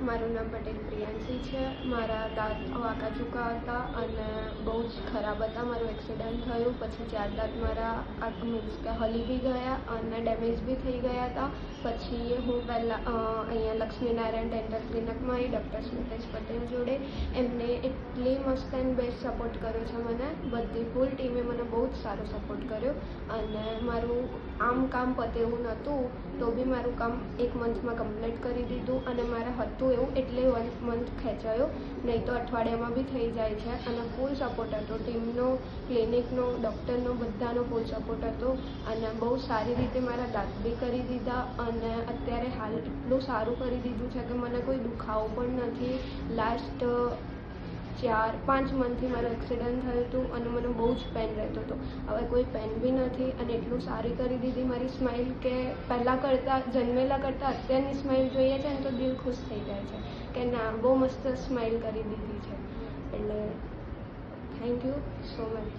મારું નામ પટેલ પ્રિયાંશી છે। મારા દાંત વાંકા ચૂકા હતા અને બહુ જ ખરાબ હતા। મારું એક્સિડન્ટ થયું પછી 4 દાંત મારા મીન્સ કે હલી બી ગયા અને ડેમેજ બી થઈ ગયા હતા। પછી હું પહેલાં અહીંયા લક્ષ્મીનારાયણ ડેન્ટલ ક્લિનિકમાં આવી ડૉક્ટર સ્મિતેશ પટેલ જોડે। એમને એટલી મસ્ત એન્ડ બેસ્ટ સપોર્ટ કર્યો છે મને। બધી ફૂલ ટીમે મને બહુ જ સારો સપોર્ટ કર્યો અને મારું કામ પતે એવું નહોતું તો બી મારું કામ 1 મંથમાં કમ્પ્લીટ કરી દીધું અને મારે હતું એવું એટલે 1 મંથ ખેંચાયો, નહીં તો અઠવાડિયામાં બી થઈ જાય છે। અને ફૂલ સપોર્ટ હતો ટીમનો, ક્લિનિકનો, ડૉક્ટરનો, બધાનો ફૂલ સપોર્ટ હતો અને બહુ સારી રીતે મારા દાંત બી કરી દીધા અને અત્યારે હાલ એટલું સારું કરી દીધું છે કે મને કોઈ દુખાવો પણ નથી। લાસ્ટ 4-5 મંથથી મારું એક્સિડન્ટ થયું હતું અને મને બહુ જ પેન રહેતો હતો, હવે કોઈ પેન બી નથી અને એટલું સારી કરી દીધી મારી સ્માઇલ કે પહેલાં કરતાં જન્મેલા કરતાં અત્યારની સ્માઇલ જોઈએ છે ને તો દિલ ખુશ થઈ જાય છે કે ના બહુ મસ્ત સ્માઇલ કરી દીધી છે। એટલે થેન્ક યુ સો મચ।